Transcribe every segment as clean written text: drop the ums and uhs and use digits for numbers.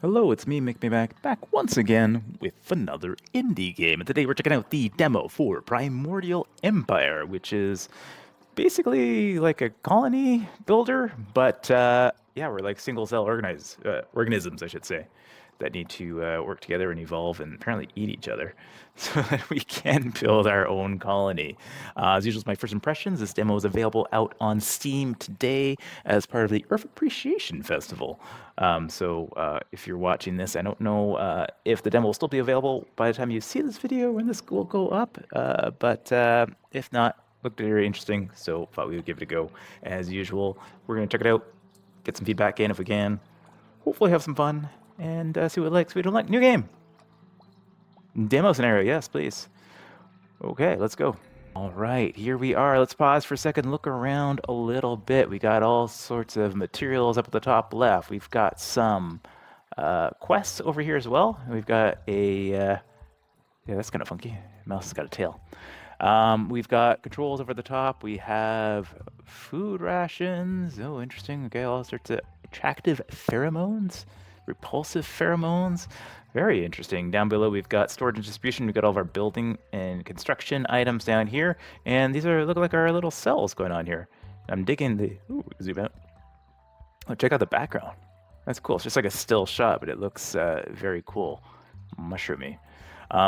Hello, it's me, back once again with another indie game. And today we're checking out the demo for Primordial Empire, which is basically like a colony builder, but yeah, we're like single cell organisms, I should say, that need to work together and evolve and apparently eat each other so that we can build our own colony. As usual, my first impressions. This demo is available out on Steam today as part of the Earth Appreciation Festival. So if you're watching this, I don't know if the demo will still be available by the time you see this video when this will go up, but if not, looked very interesting, so thought we would give it a go. As usual, we're going to check it out, get some feedback in if we can, hopefully have some fun, and see what we like, see what we don't like. New game! Demo scenario, yes, please. Okay, let's go. All right, here we are. Let's pause for a second, look around a little bit. We got all sorts of materials up at the top left. We've got some quests over here as well. We've got yeah, that's kind of funky. Mouse has got a tail. We've got controls over the top. We have food rations. Oh, interesting. Okay, all sorts of attractive pheromones, repulsive pheromones. Very interesting. Down below, we've got storage and distribution. We've got all of our building and construction items down here. And these look like our little cells going on here. I'm digging the... Ooh, zoom out. Oh, check out the background. That's cool. It's just like a still shot, but it looks very cool. Mushroomy.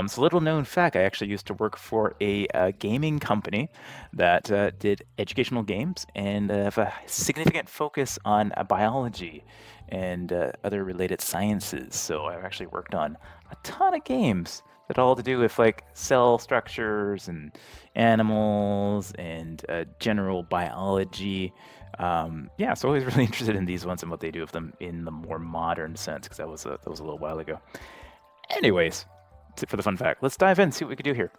So little known fact, I actually used to work for a gaming company that did educational games and have a significant focus on biology and other related sciences. So I've actually worked on a ton of games that all to do with like cell structures and animals and general biology. Yeah, so always really interested in these ones and what they do with them in the more modern sense, because that was a little while ago. Anyways, that's it for the fun fact. Let's dive in, see what we can do here.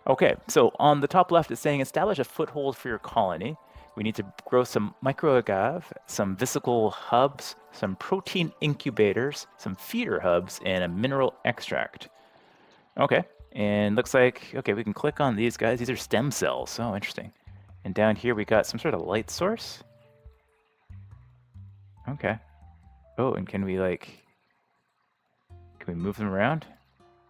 Okay, so on the top left, it's saying establish a foothold for your colony. We need to grow some micro-agave, some vesicle hubs, some protein incubators, some feeder hubs, and a mineral extract. Okay, and looks like, okay, we can click on these guys. These are stem cells. Oh, interesting. And down here, we got some sort of light source. Okay. Oh, and can we move them around?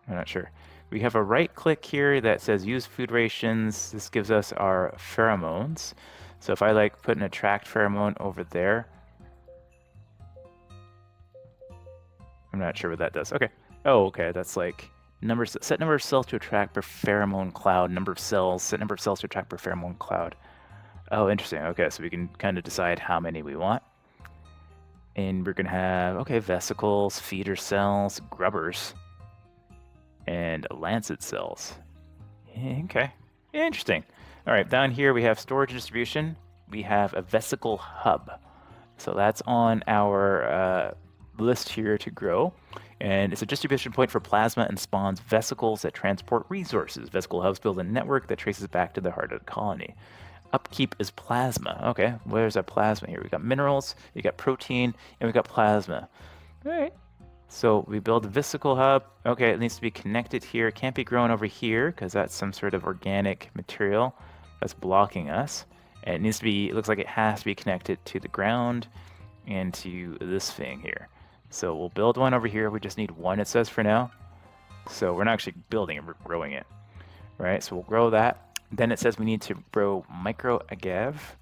I'm not sure. We have a right click here that says use food rations. This gives us our pheromones. So if I like put an attract pheromone over there, I'm not sure what that does. Okay. Oh, okay. That's like set number of cells to attract per pheromone cloud. Number of cells, set number of cells to attract per pheromone cloud. Oh, interesting. Okay, so we can kind of decide how many we want. And we're going to have, okay, vesicles, feeder cells, grubbers, and lancet cells. Okay, interesting. All right, down here we have storage and distribution. We have a vesicle hub. So that's on our list here to grow. And it's a distribution point for plasma and spawns vesicles that transport resources. Vesicle hubs build a network that traces back to the heart of the colony. Upkeep is plasma. Okay, where's our plasma here? We got minerals, we got protein, and we got plasma. All right. So we build a vesicle hub. Okay, it needs to be connected here. It can't be grown over here because that's some sort of organic material that's blocking us. And it needs to be, it looks like it has to be connected to the ground and to this thing here. So we'll build one over here. We just need one, it says for now. So we're not actually building it, we're growing it. Right, so we'll grow that. Then it says we need to grow micro-agave,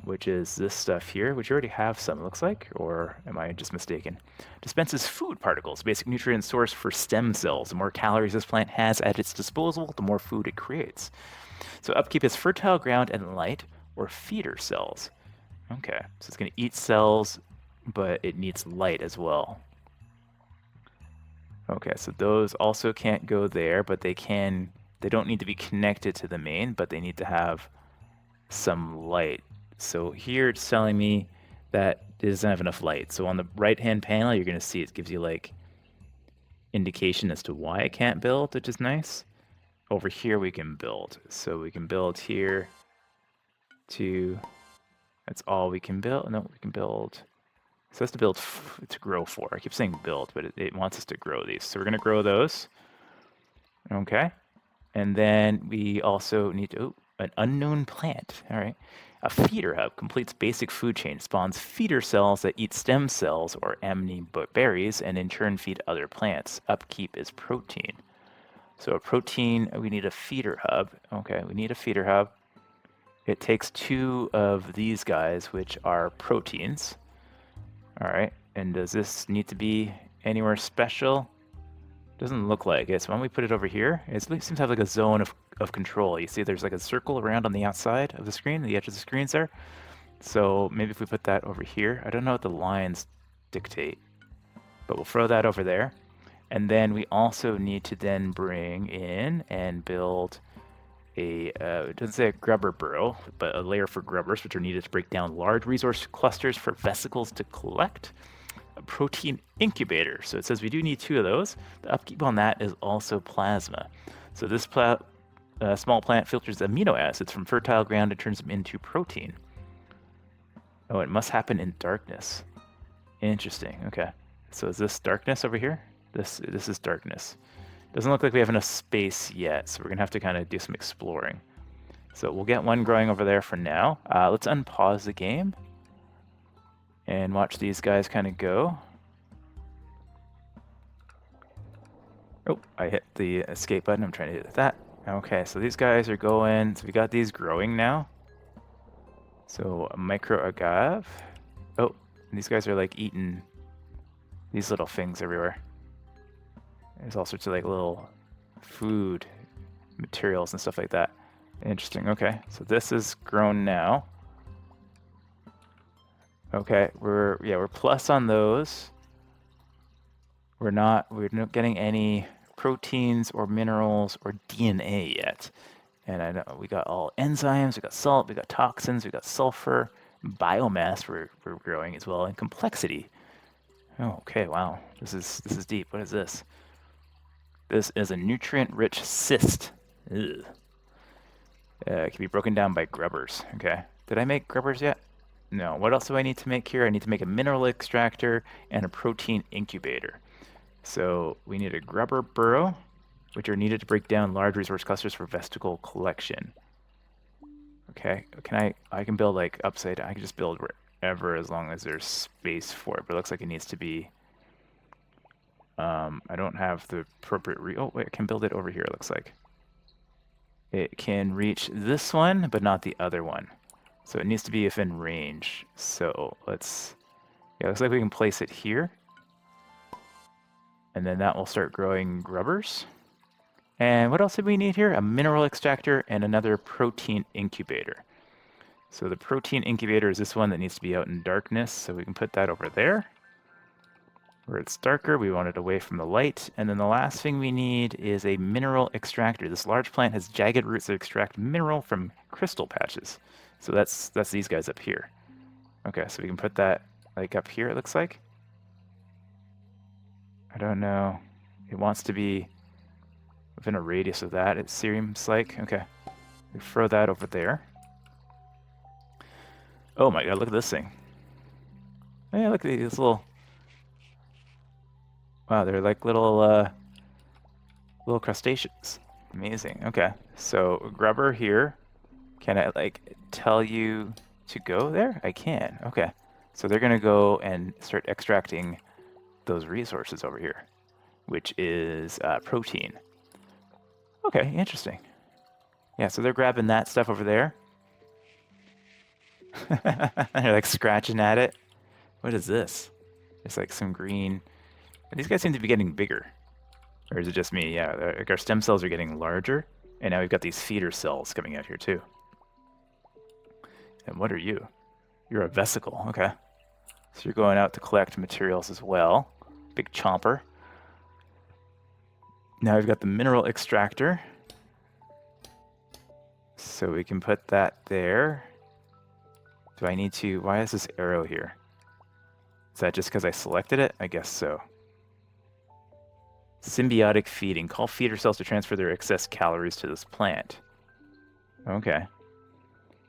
which is this stuff here, which you already have some, it looks like, or am I just mistaken? Dispenses food particles, basic nutrient source for stem cells. The more calories this plant has at its disposal, the more food it creates. So upkeep is fertile ground and light, or feeder cells. Okay, so it's going to eat cells, but it needs light as well. Okay, so those also can't go there, but they don't need to be connected to the main, but they need to have some light. So here it's telling me that it doesn't have enough light. So on the right-hand panel, you're going to see it gives you like indication as to why it can't build, which is nice. Over here we can build. So we can build here to, that's all we can build. No, we can build. So it has to build to grow for. I keep saying build, but it wants us to grow these. So we're going to grow those. Okay. And then we also need to, an unknown plant. All right. A feeder hub completes basic food chain, spawns feeder cells that eat stem cells or amine berries and in turn feed other plants. Upkeep is protein. So a protein, we need a feeder hub. Okay, we need a feeder hub. It takes 2 of these guys, which are proteins. All right, and does this need to be anywhere special? Doesn't look like it. So when we put it over here, it seems to have like a zone of control. You see there's like a circle around on the outside of the screen, the edge of the screens there. So maybe if we put that over here, I don't know what the lines dictate, but we'll throw that over there. And then we also need to then bring in and build a, it doesn't say a grubber burrow, but a layer for grubbers, which are needed to break down large resource clusters for vesicles to collect. A protein incubator. So it says we do need 2 of those. The upkeep on that is also plasma. So this small plant filters amino acids from fertile ground and turns them into protein. Oh, it must happen in darkness. Interesting. Okay. So is this darkness over here? This is darkness. Doesn't look like we have enough space yet, so we're gonna have to kind of do some exploring. So we'll get one growing over there for now. Let's unpause the game and watch these guys kind of go. Oh, I hit the escape button. I'm trying to hit that. Okay, so these guys are going. So we got these growing now. So a micro agave. Oh, these guys are like eating these little things everywhere. There's all sorts of like little food materials and stuff like that. Interesting. Okay, so this is grown now. Okay, we're plus on those. We're not getting any proteins or minerals or DNA yet. And I know we got all enzymes, we got salt, we got toxins, we got sulfur, biomass we're growing as well, and complexity. Oh, okay, wow. This is deep. What is this? This is a nutrient-rich cyst. Ugh. It can be broken down by grubbers. Okay. Did I make grubbers yet? No. What else do I need to make here? I need to make a mineral extractor and a protein incubator. So we need a grubber burrow, which are needed to break down large resource clusters for vesicle collection. Okay. I can build like upside down. I can just build wherever as long as there's space for it. But it looks like it needs to be. I don't have the appropriate. Oh wait, I can build it over here. It looks like. It can reach this one, but not the other one. So it needs to be within range. So let's, yeah, looks like we can place it here. And then that will start growing grubbers. And what else did we need here? A mineral extractor and another protein incubator. So the protein incubator is this one that needs to be out in darkness. So we can put that over there. Where it's darker, we want it away from the light. And then the last thing we need is a mineral extractor. This large plant has jagged roots that extract mineral from crystal patches. So that's these guys up here. Okay, so we can put that like up here, it looks like. I don't know. It wants to be within a radius of that, it seems like. Okay, we throw that over there. Oh my god, look at this thing. Oh yeah, look at these little... Wow, they're like little crustaceans. Amazing. Okay, so grubber here. Can I like tell you to go there? I can. Okay, so they're gonna go and start extracting those resources over here, which is protein. Okay, interesting. Yeah, so they're grabbing that stuff over there. They're like scratching at it. What is this? It's like some green. These guys seem to be getting bigger. Or is it just me? Yeah, like our stem cells are getting larger. And now we've got these feeder cells coming out here too. And what are you? You're a vesicle. Okay. So you're going out to collect materials as well. Big chomper. Now we've got the mineral extractor. So we can put that there. Do I need to... Why is this arrow here? Is that just because I selected it? I guess so. Symbiotic feeding. Call feeder cells to transfer their excess calories to this plant. Okay.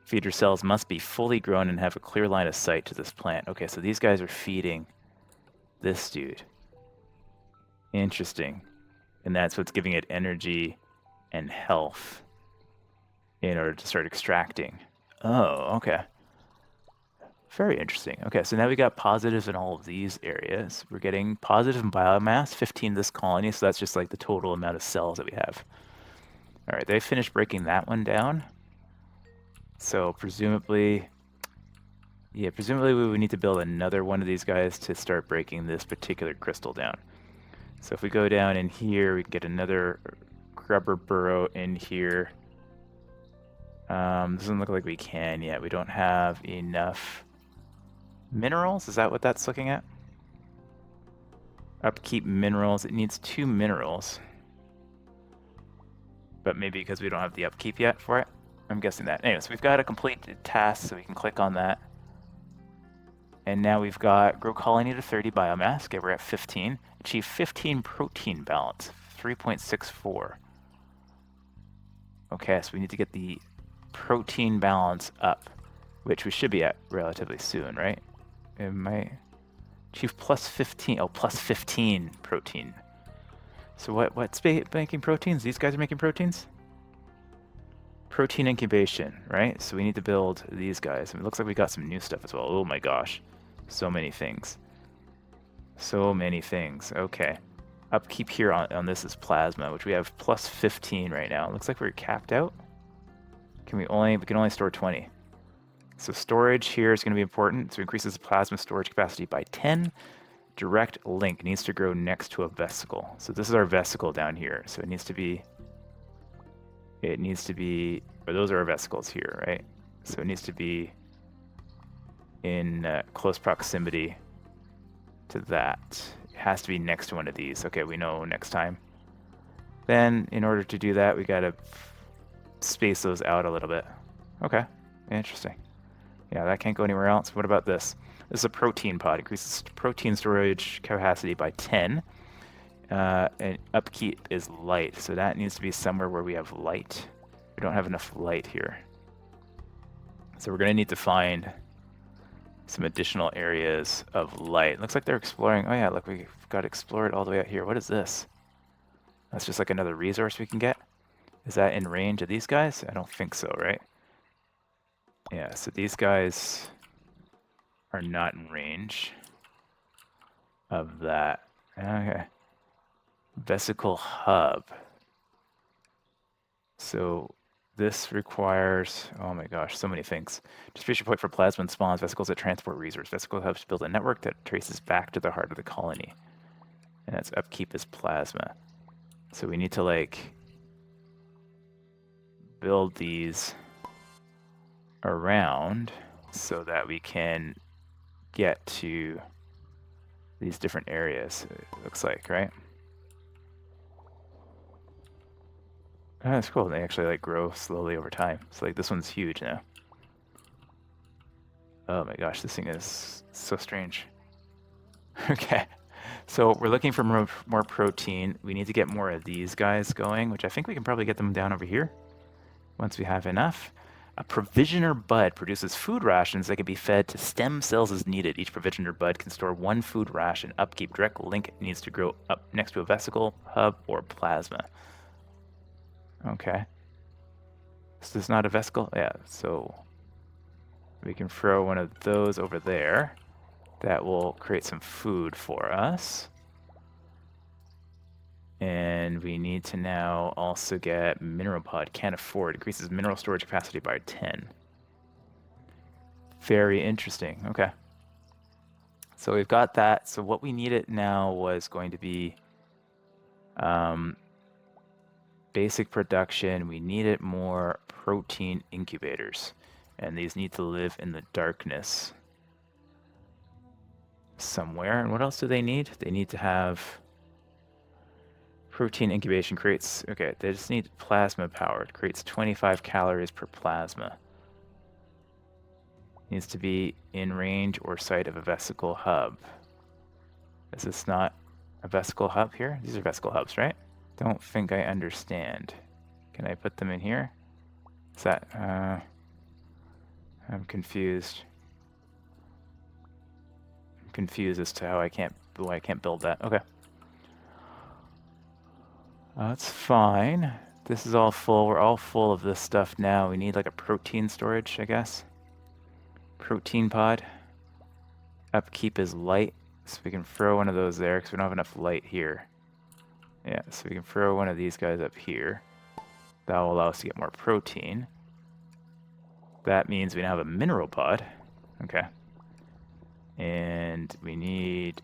Feeder cells must be fully grown and have a clear line of sight to this plant. Okay, so these guys are feeding this dude. Interesting. And that's what's giving it energy and health in order to start extracting. Oh, okay. Very interesting. Okay, so now we got positives in all of these areas. We're getting positive in biomass, 15 this colony, so that's just like the total amount of cells that we have. All right, they finished breaking that one down. So presumably, yeah, presumably we would need to build another one of these guys to start breaking this particular crystal down. So if we go down in here, we can get another grubber burrow in here. Doesn't look like we can yet. We don't have enough minerals. Is that what that's looking at? Upkeep minerals. It needs 2 minerals. But maybe because we don't have the upkeep yet for it. I'm guessing that. Anyways, we've got a completed task, so we can click on that. And now we've got grow colony to 30 biomass. Okay, we're at 15. Achieve 15 protein balance, 3.64. Okay, so we need to get the protein balance up, which we should be at relatively soon, right? It might achieve plus 15. Oh, plus 15 protein. So what's making proteins? These guys are making proteins? Protein incubation, right? So we need to build these guys. It looks like we got some new stuff as well. Oh my gosh. So many things. So many things. Okay. Upkeep here on this is plasma, which we have plus 15 right now. It looks like we're capped out. We can only store 20. So storage here is going to be important. So it increases the plasma storage capacity by 10. Direct link needs to grow next to a vesicle. So this is our vesicle down here. So it needs to be, or those are our vesicles here, right? So it needs to be in close proximity to that. It has to be next to one of these. Okay, we know next time. Then in order to do that, we gotta space those out a little bit. Okay, interesting. Yeah, that can't go anywhere else. What about this? This is a protein pod. Increases protein storage capacity by 10. And upkeep is light, so that needs to be somewhere where we have light. We don't have enough light here. So we're going to need to find some additional areas of light. Looks like they're exploring. Oh yeah, look, we've got explored all the way out here. What is this? That's just like another resource we can get. Is that in range of these guys? I don't think so, right? Yeah, so these guys are not in range of that. Okay. Vesicle hub. So this requires, oh my gosh, so many things. Distribution point for plasma and spawns, vesicles that transport resource. Vesicle hubs build a network that traces back to the heart of the colony. And its upkeep is plasma. So we need to like build these around so that we can get to these different areas, it looks like, right? Oh, that's cool. They actually like grow slowly over time. So like this one's huge now. Oh my gosh, this thing is so strange. Okay, so we're looking for more protein. We need to get more of these guys going, which I think we can probably get them down over here once we have enough. A provisioner bud produces food rations that can be fed to stem cells as needed. Each provisioner bud can store 1 food ration. Upkeep direct link needs to grow up next to a vesicle, hub, or plasma. Okay. Is this not a vesicle? Yeah, so we can throw one of those over there. That will create some food for us. And we need to now also get mineral pod. Can't afford. Increases mineral storage capacity by 10. Very interesting. Okay. So we've got that. So what we needed now was going to be basic production. We needed more protein incubators. And these need to live in the darkness somewhere. And what else do they need? They need to have protein incubation creates, okay, they just need plasma power. It creates 25 calories per plasma. Needs to be in range or sight of a vesicle hub. Is this not a vesicle hub here? These are vesicle hubs, right? Don't think I understand. Can I put them in here? Is that, I'm confused. I'm confused as to why I can't build that. Okay. That's fine. This is all full. We're all full of this stuff now. We need like a protein storage, I guess. Protein pod. Upkeep is light, so we can throw one of those there because we don't have enough light here. Yeah, so we can throw one of these guys up here. That will allow us to get more protein. That means we now have a mineral pod. Okay. And we need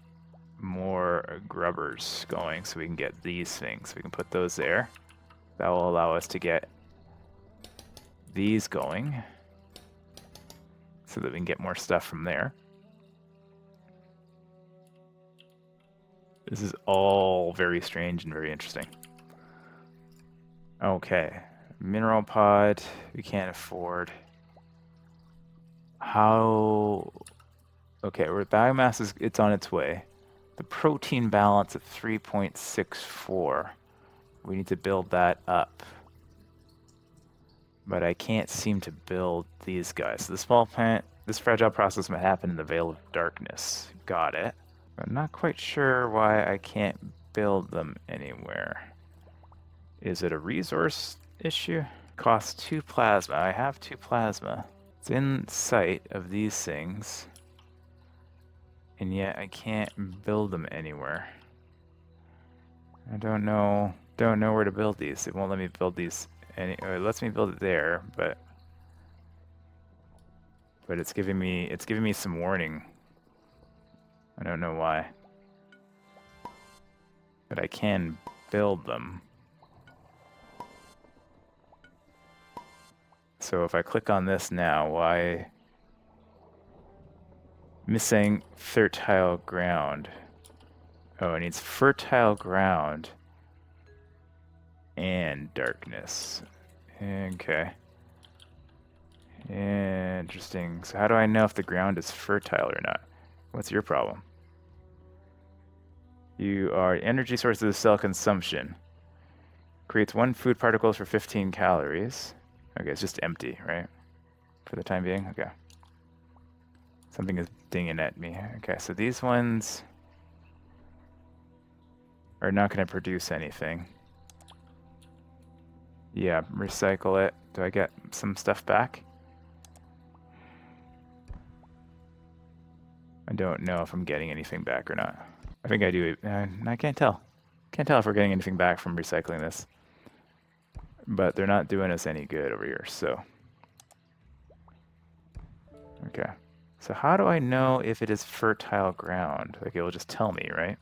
more grubbers going so we can get these things. We can put those there. That will allow us to get these going so that we can get more stuff from there. This is all very strange and very interesting. Okay. Mineral pod, we can't afford. How... Okay, where biomass is, it's on its way. The protein balance at 3.64. We need to build that up. But I can't seem to build these guys. So the small plant, this fragile process might happen in the Veil of Darkness. Got it. I'm not quite sure why I can't build them anywhere. Is it a resource issue? Costs 2 plasma. I have 2 plasma. It's in sight of these things. And yet I can't build them anywhere. I don't know where to build these. It won't let me build these it lets me build it there, but it's giving me some warning. I don't know why. But I can build them. So if I click on this now, why missing fertile ground? Oh, it needs fertile ground and darkness. Okay. Interesting. So how do I know if the ground is fertile or not? What's your problem? You are energy source of the cell consumption. Creates 1 food particles for 15 calories. Okay, it's just empty, right? For the time being? Okay. Something is dinging at me. Okay, so these ones are not going to produce anything. Yeah, recycle it. Do I get some stuff back? I don't know if I'm getting anything back or not. I think I do. I can't tell. Can't tell if we're getting anything back from recycling this. But they're not doing us any good over here, so. Okay. So how do I know if it is fertile ground? Like, it will just tell me, right?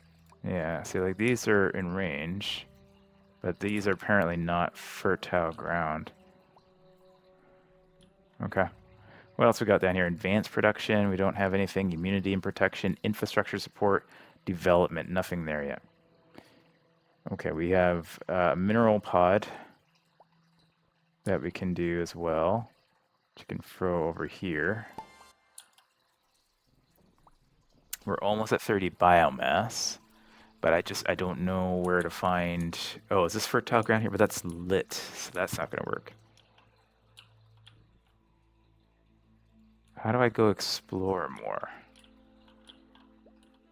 Yeah, see, like, these are in range, but these are apparently not fertile ground. Okay. What else we got down here? Advanced production. We don't have anything. Immunity and protection. Infrastructure support. Development. Nothing there yet. Okay, we have a mineral pod that we can do as well, which you can throw over here. We're almost at 30 biomass, but I don't know where to find... Oh, is this fertile ground here? But that's lit, so that's not going to work. How do I go explore more?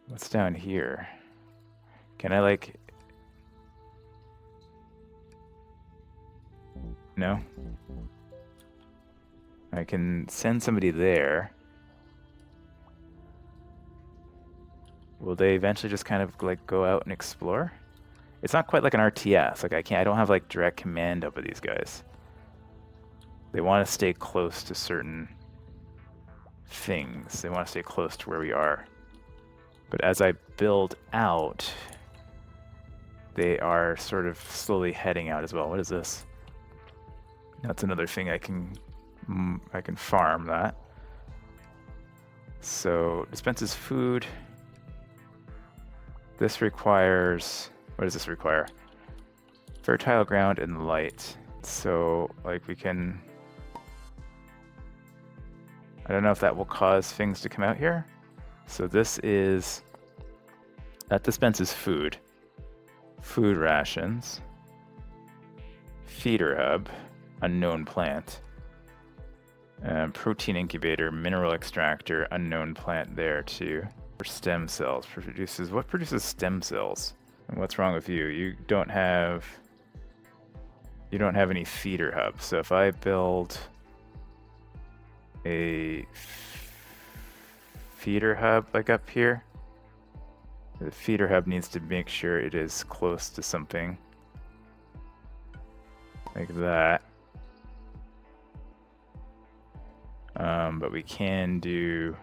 What's down here? Can I, like... No? I can send somebody there. Will they eventually just kind of like go out and explore? It's not quite like an RTS. Like I don't have like direct command over these guys. They want to stay close to certain things. They want to stay close to where we are. But as I build out, they are sort of slowly heading out as well. What is this? That's another thing I can farm that. So dispenses food. This requires, what does this require? Fertile ground and light. So like we can, I don't know if that will cause things to come out here. So this is, that dispenses food. Food rations. Feeder hub. Unknown plant. Protein incubator, mineral extractor, unknown plant there too. For stem cells, what produces stem cells? And what's wrong with you? You don't have any feeder hubs. So if I build a feeder hub like up here. The feeder hub needs to make sure it is close to something like that. But we can do,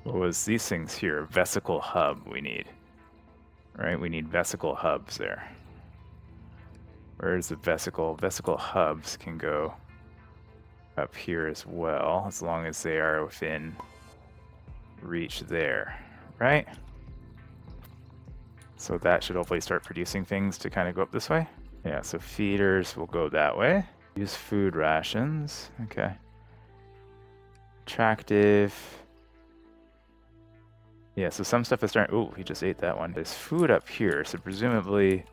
what was these things here? Vesicle hub we need. Right, we need vesicle hubs there. Where's the vesicle? Vesicle hubs can go up here as well, as long as they are within reach there, right? So that should hopefully start producing things to kind of go up this way. Yeah, so feeders will go that way. Use food rations, okay. Attractive. Yeah, so some stuff is starting, oh, he just ate that one. There's food up here, so presumably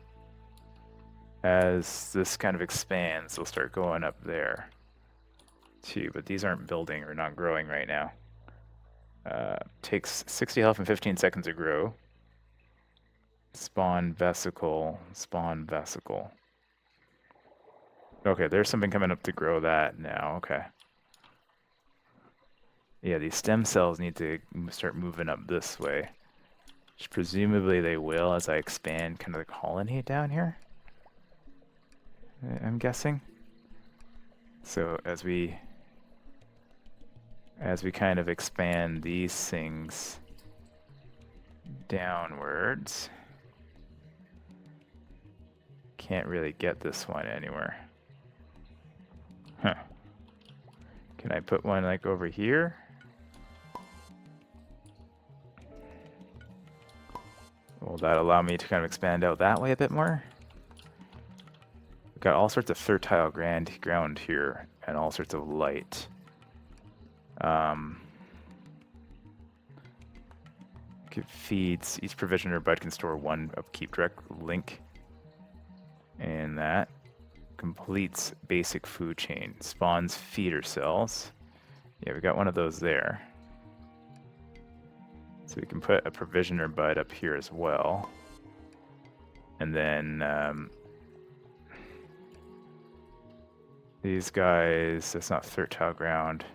as this kind of expands, they'll start going up there too, but these aren't building or not growing right now. Takes 60 health and 15 seconds to grow. Spawn vesicle, spawn vesicle. Okay, there's something coming up to grow that now, okay. Yeah, these stem cells need to start moving up this way, which presumably they will as I expand kind of the colony down here, I'm guessing. So as we kind of expand these things downwards, can't really get this one anywhere. Huh. Can I put one like over here? Will that allow me to kind of expand out that way a bit more? We've got all sorts of fertile ground here and all sorts of light. Feeds, each provision or bud can store one upkeep direct link. And that completes basic food chain. Spawns feeder cells. Yeah, we got one of those there. So we can put a provisioner bud up here as well. And then these guys, that's not fertile ground.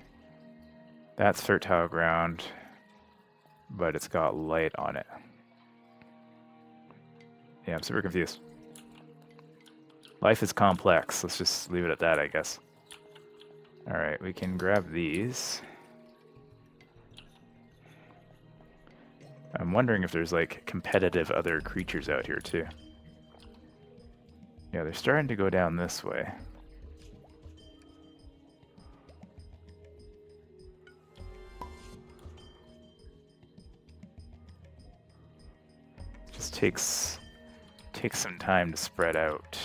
That's fertile ground, but it's got light on it. Yeah, I'm super confused. Life is complex. Let's just leave it at that, I guess. All right, we can grab these. I'm wondering if there's like competitive other creatures out here too. Yeah, they're starting to go down this way. Just takes some time to spread out.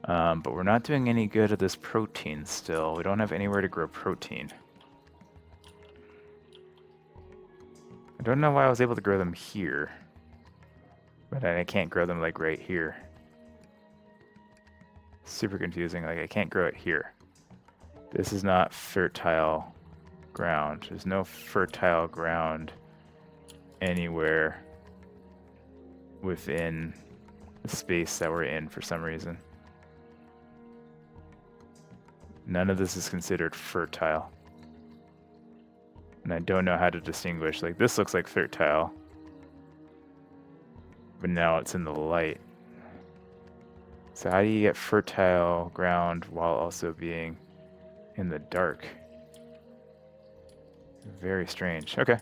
But we're not doing any good at this protein still. We don't have anywhere to grow protein. I don't know why I was able to grow them here, but I can't grow them like right here. Super confusing, like I can't grow it here. This is not fertile ground. There's no fertile ground anywhere within the space that we're in for some reason. None of this is considered fertile. And I don't know how to distinguish. Like, this looks like fertile, but now it's in the light. So how do you get fertile ground while also being in the dark? Very strange. Okay.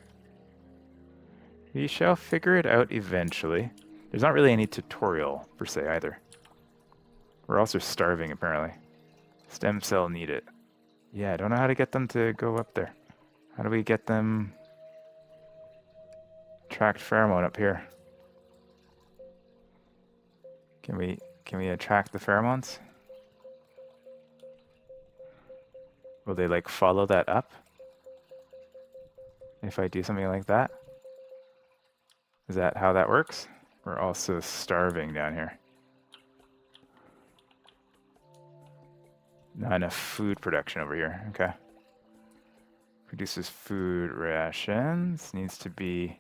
We shall figure it out eventually. There's not really any tutorial, per se, either. We're also starving, apparently. Stem cell need it. Yeah, I don't know how to get them to go up there. How do we get them? Attract pheromone up here. Can we attract the pheromones? Will they like follow that up? If I do something like that? Is that how that works? We're also starving down here. Not enough food production over here. Okay. Produces food rations. Needs to be...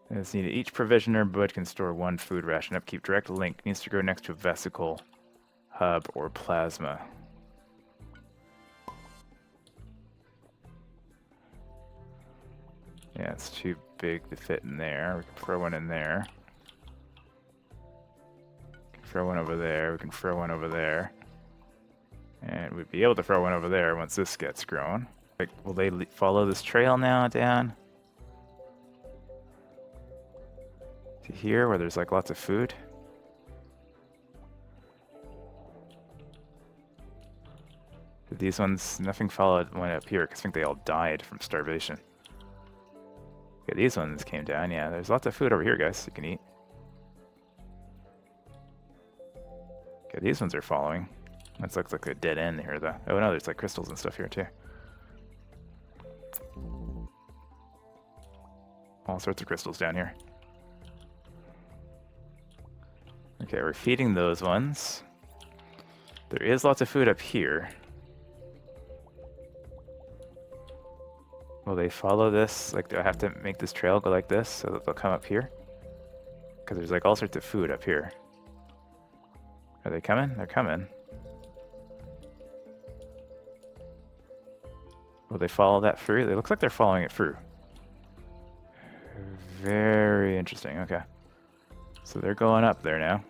It's needed. Each provisioner bud can store one food ration. Upkeep direct link. Needs to go next to a vesicle hub or plasma. Yeah, it's too big to fit in there. We can throw one in there. We can throw one over there. We can throw one over there. And we'd be able to throw one over there once this gets grown. Like, will they follow this trail now down to here where there's like lots of food? Did these ones, nothing followed one up here because I think they all died from starvation. Okay, these ones came down. Yeah, there's lots of food over here, guys. You can eat. Okay, these ones are following. That looks like a dead end here, though. Oh no, there's like crystals and stuff here too. All sorts of crystals down here. Okay, we're feeding those ones. There is lots of food up here. Will they follow this? Like, do I have to make this trail go like this so that they'll come up here? Because there's like all sorts of food up here. Are they coming? They're coming. Will they follow that through? It looks like they're following it through. Very interesting. Okay. So they're going up there now.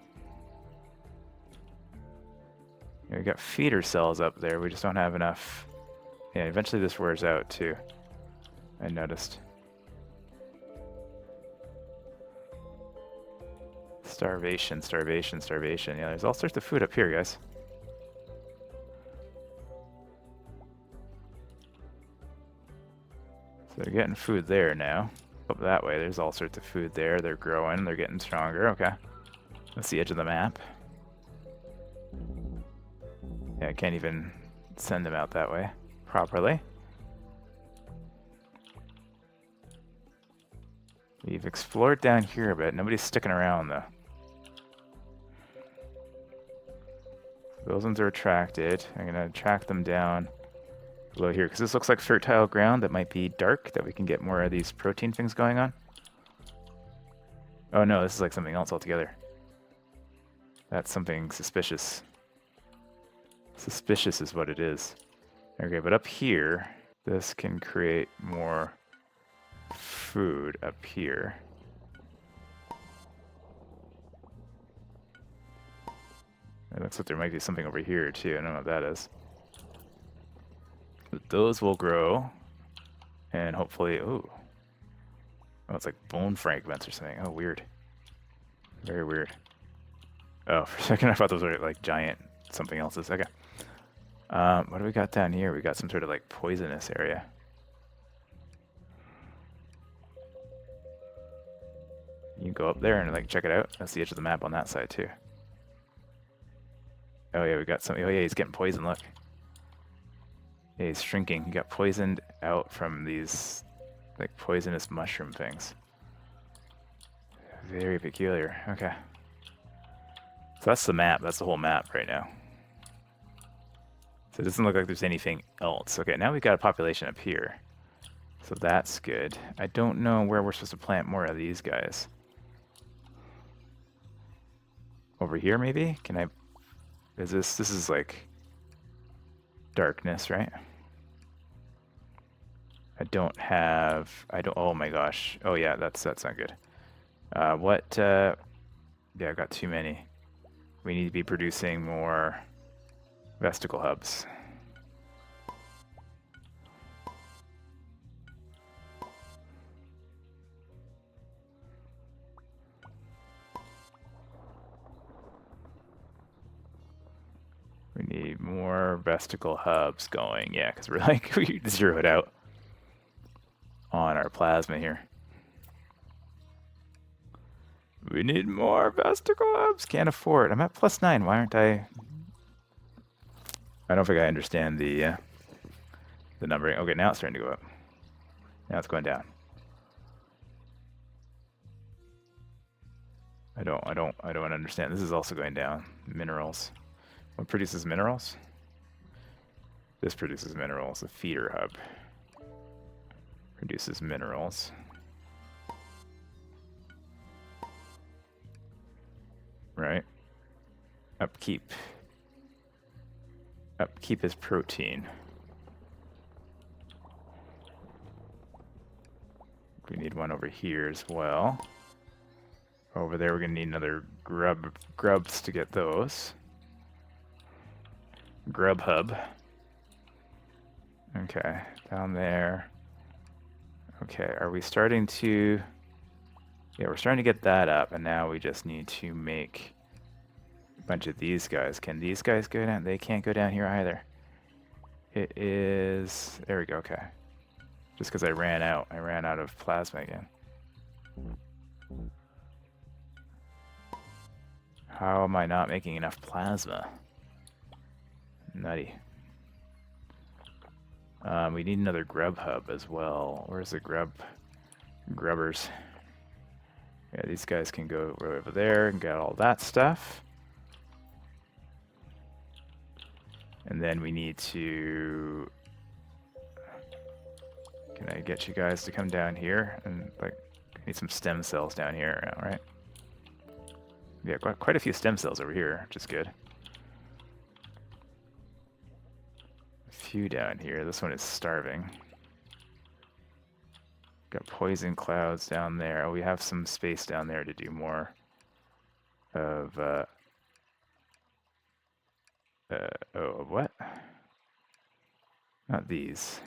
Yeah, we got feeder cells up there. We just don't have enough. Yeah, eventually this wears out too. I noticed. Starvation, starvation, starvation. Yeah, there's all sorts of food up here, guys. So they're getting food there now. Up that way, there's all sorts of food there. They're growing, they're getting stronger. Okay. That's the edge of the map. Yeah, I can't even send them out that way properly. We've explored down here a bit. Nobody's sticking around, though. Those ones are attracted. I'm going to track them down below here, because this looks like fertile ground that might be dark, that we can get more of these protein things going on. Oh no, this is like something else altogether. That's something suspicious. Suspicious is what it is. Okay, but up here, this can create more food up here. It looks like there might be something over here too. I don't know what that is. But those will grow, and hopefully, ooh. Oh, it's like bone fragments or something. Oh, weird. Very weird. Oh, for a second I thought those were like giant something else's. Okay. What do we got down here? We got some sort of like poisonous area. You can go up there and like check it out. That's the edge of the map on that side too. Oh yeah, we got some. Oh yeah, he's getting poisoned. Look. Yeah, he's shrinking. He got poisoned out from these like poisonous mushroom things. Very peculiar. Okay. So that's the map. That's the whole map right now. So it doesn't look like there's anything else. Okay, now we've got a population up here. So that's good. I don't know where we're supposed to plant more of these guys. Over here, maybe? Can I... Is this... This is like... darkness, right? I don't have... I don't... Oh my gosh. Oh yeah, that's not good. What... Yeah, I've got too many. We need to be producing more vesicle hubs. We need more vesicle hubs going. Yeah, because we're like, we zeroed out on our plasma here. We need more vesicle hubs. Can't afford. I'm at +9. Why aren't I? I don't think I understand the numbering. Okay, now it's starting to go up. Now it's going down. I don't understand. This is also going down. Minerals. What produces minerals? This produces minerals. The feeder hub produces minerals. Right. Upkeep. Upkeep is protein. We need one over here as well. Over there, we're gonna need another grubs to get those. Grub hub. Okay, down there. Okay, are we starting to... Yeah, we're starting to get that up, and now we just need to make a bunch of these guys. Can these guys go down? They can't go down here either. It is... There we go, okay. Just because I ran out. I ran out of plasma again. How am I not making enough plasma? Nutty. We need another grub hub as well. Where's the grubbers? Yeah, these guys can go right over there and get all that stuff. And then we need to... Can I get you guys to come down here? And like, I need some stem cells down here, all right? Yeah, quite a few stem cells over here, which is good. A few down here. This one is starving. Got poison clouds down there. Oh, we have some space down there to do more of, oh, what? Not these.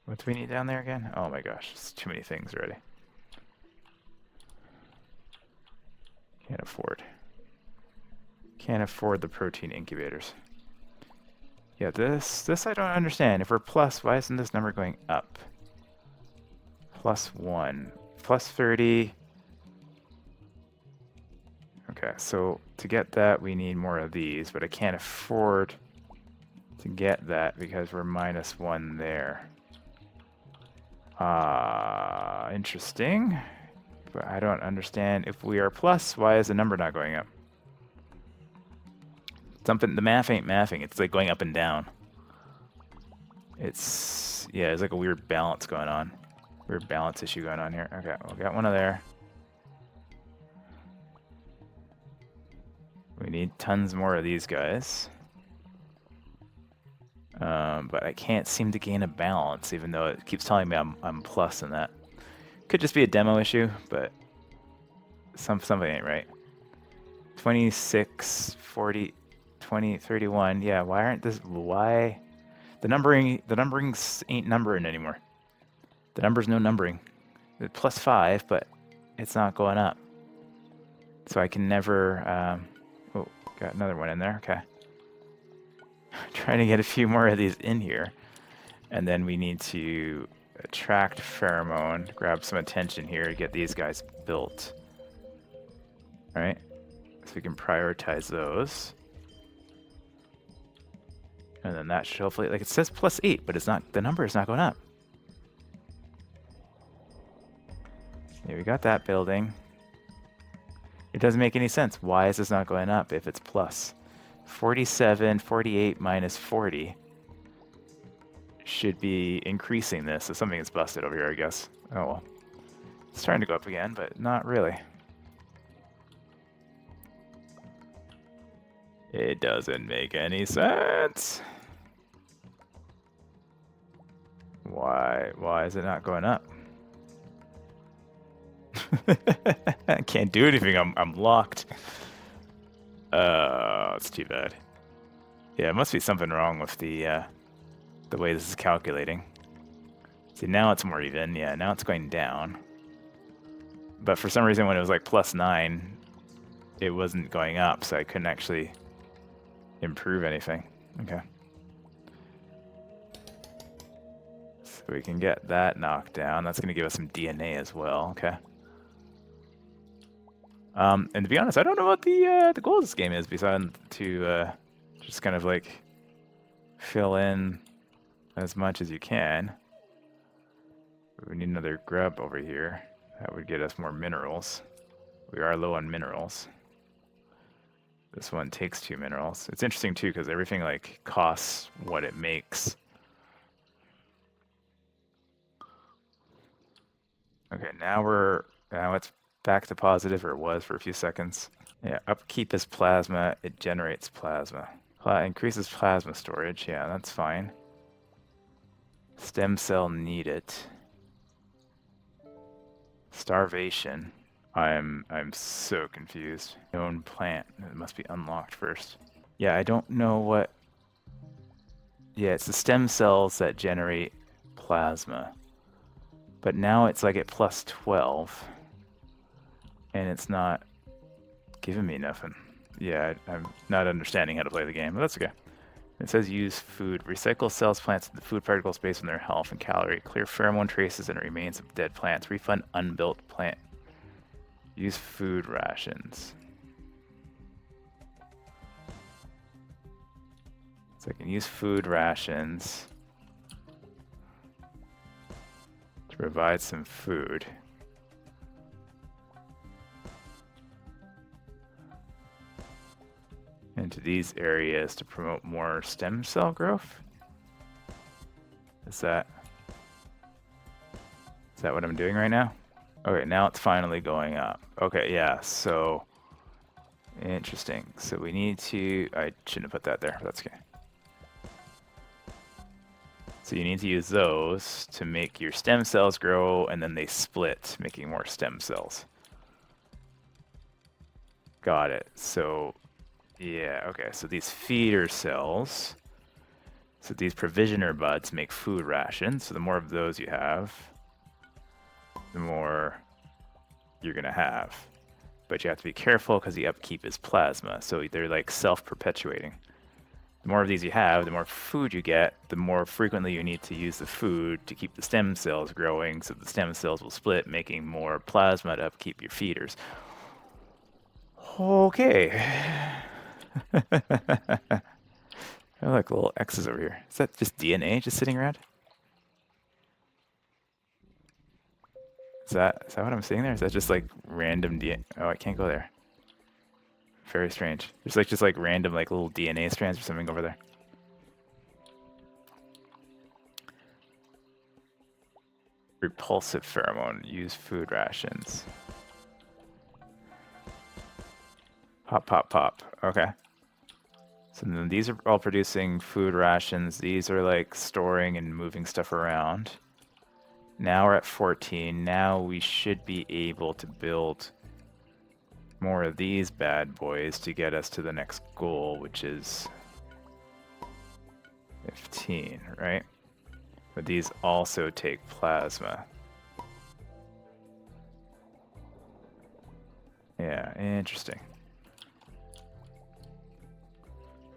What do we need down there again? Oh my gosh, it's too many things already. Can't afford. Can't afford the protein incubators. Yeah, this I don't understand. If we're plus, why isn't this number going up? +1, +30. Okay, so to get that, we need more of these, but I can't afford to get that because we're -1 there. Interesting. But I don't understand. If we are plus, why is the number not going up? Something, the math ain't mathing. It's like going up and down. It's, yeah, it's like a weird balance going on. Weird balance issue going on here. Okay, we got one of there. We need tons more of these guys. But I can't seem to gain a balance, even though it keeps telling me I'm plus in that. Could just be a demo issue, but something ain't right. 26, 40, 20, 31. Yeah, why aren't this? Why? The numberings ain't numbering anymore. The number's no numbering. It's +5, but it's not going up. So I can never. Oh, got another one in there. Okay. Trying to get a few more of these in here. And then we need to attract pheromone, grab some attention here to get these guys built. All right? So we can prioritize those. And then that should hopefully, like it says +8, but it's not, the number is not going up. Yeah, we got that building. It doesn't make any sense. Why is this not going up if it's plus? 47, 48 minus 40 should be increasing this. So something is busted over here, I guess. Oh well. It's trying to go up again, but not really. It doesn't make any sense. Why is it not going up? I can't do anything. I'm locked. It's too bad. Yeah, it must be something wrong with the way this is calculating. See, now it's more even. Yeah, now it's going down. But for some reason, when it was like +9, it wasn't going up, so I couldn't actually improve anything. Okay. So we can get that knocked down. That's going to give us some DNA as well. Okay. And to be honest, I don't know what the goal of this game is besides to just kind of like fill in as much as you can. We need another grub over here. That would get us more minerals. We are low on minerals. This one takes 2 minerals. It's interesting too because everything like costs what it makes. Okay, now it's back to positive, or it was for a few seconds. Yeah, upkeep is plasma. It generates plasma. Increases plasma storage. Yeah, that's fine. Stem cell needed. Starvation. I'm so confused. Known plant. It must be unlocked first. Yeah, I don't know what. Yeah, it's the stem cells that generate plasma. But now it's like at plus 12. And it's not giving me nothing. Yeah, I'm not understanding how to play the game, but that's okay. It says use food. Recycle cells, plants, the food particles based on their health and calorie. Clear pheromone traces and remains of dead plants. Refund unbuilt plant. Use food rations. So I can use food rations to provide some food. Into these areas to promote more stem cell growth? Is that what I'm doing right now? Okay, now it's finally going up. Okay, yeah, so interesting. So we need to, I shouldn't have put that there, but that's okay. So you need to use those to make your stem cells grow, and then they split, making more stem cells. Got it. So, yeah, okay, so these feeder cells, so these provisioner buds make food rations, so the more of those you have, the more you're going to have. But you have to be careful because the upkeep is plasma, so they're like self-perpetuating. The more of these you have, the more food you get, the more frequently you need to use the food to keep the stem cells growing, so the stem cells will split, making more plasma to upkeep your feeders. Okay. I like little X's over here. Is that just DNA just sitting around? Is that what I'm seeing there? Is that just like random DNA? Oh, I can't go there. Very strange. There's just like random like little DNA strands or something over there. Repulsive pheromone. Use food rations. Pop, pop, pop. Okay. So then these are all producing food rations. These are like storing and moving stuff around. Now we're at 14. Now we should be able to build more of these bad boys to get us to the next goal, which is 15, right? But these also take plasma. Yeah, interesting.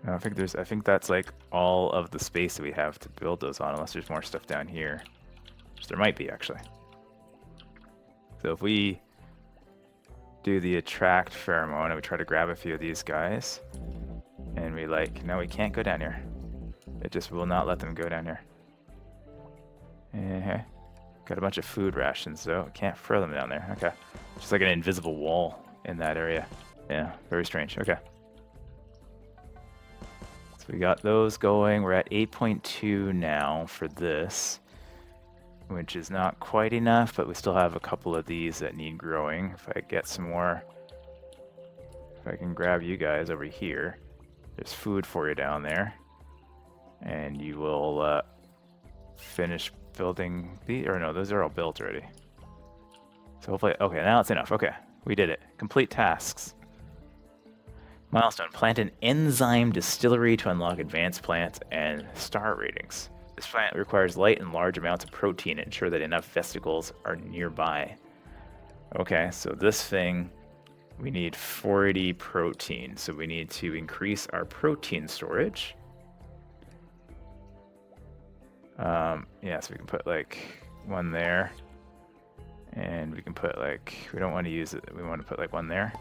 I think that's like all of the space that we have to build those on, unless there's more stuff down here. Which there might be, actually. So if we do the attract pheromone and we try to grab a few of these guys, and we like, no, we can't go down here. It just will not let them go down here. Got a bunch of food rations, though. Can't throw them down there. Okay. Just like an invisible wall in that area. Yeah, very strange. Okay. So we got those going. We're at 8.2 now for this, which is not quite enough, but we still have a couple of these that need growing. If I get some more, if I can grab you guys over here, there's food for you down there, and you will finish building the, or no, those are all built already. So hopefully, okay, now it's enough. Okay, we did it. Complete tasks. Milestone, plant an enzyme distillery to unlock advanced plants and star ratings. This plant requires light and large amounts of protein to ensure that enough vesicles are nearby. Okay, so this thing, we need 40 protein, so we need to increase our protein storage. Yeah, so we can put like one there, and we can put like, we don't want to use it, we want to put like one there.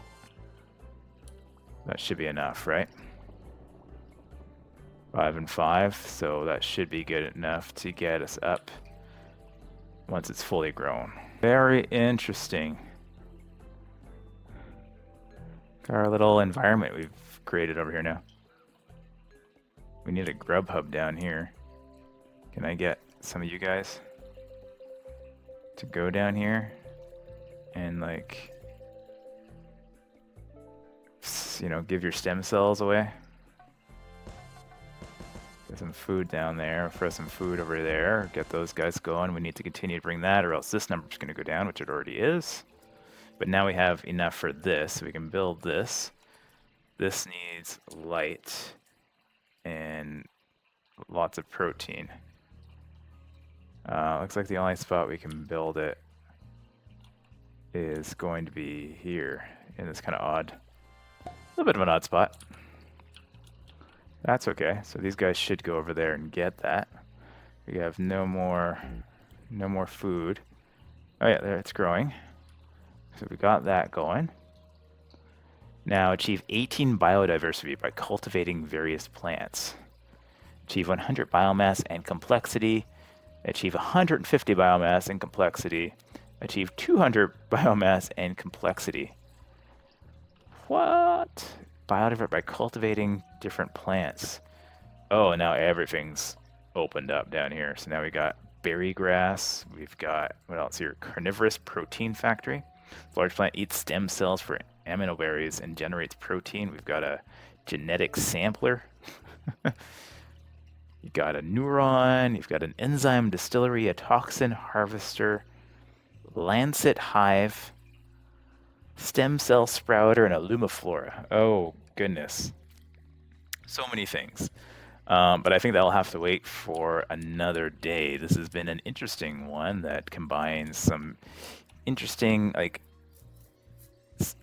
That should be enough, right? 5 and 5, so that should be good enough to get us up once it's fully grown. Very interesting. Got our little environment we've created over here now. We need a grub hub down here. Can I get some of you guys to go down here and like you know, give your stem cells away. Get some food down there, throw some food over there, get those guys going. We need to continue to bring that, or else this number's going to go down, which it already is. But now we have enough for this, so we can build this. This needs light and lots of protein. Looks like the only spot we can build it is going to be here in this kind of odd, a little bit of an odd spot. That's okay. So these guys should go over there and get that. We have no more food. Oh yeah, there it's growing. So we got that going. Now achieve 18 biodiversity by cultivating various plants. Achieve 100 biomass and complexity. Achieve 150 biomass and complexity. Achieve 200 biomass and complexity. What? Biodiversity by cultivating different plants. Oh, now everything's opened up down here. So now we got berry grass. We've got, what else here? Carnivorous protein factory. Large plant eats stem cells for amino berries and generates protein. We've got a genetic sampler. You've got a neuron. You've got an enzyme distillery, a toxin harvester, lancet hive, stem cell sprouter, and a lumiflora. Oh, goodness. So many things. But I think that'll have to wait for another day. This has been an interesting one that combines some interesting, like,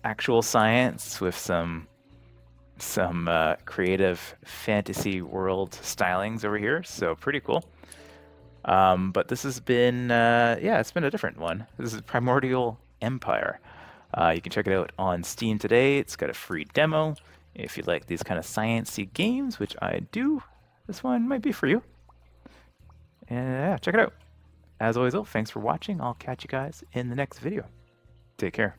actual science with some creative fantasy world stylings over here. So pretty cool. But this has been, yeah, it's been a different one. This is Primordial Empire. You can check it out on Steam today. It's got a free demo. If you like these kind of sciencey games, which I do, this one might be for you. And yeah, check it out. As always, though, thanks for watching. I'll catch you guys in the next video. Take care.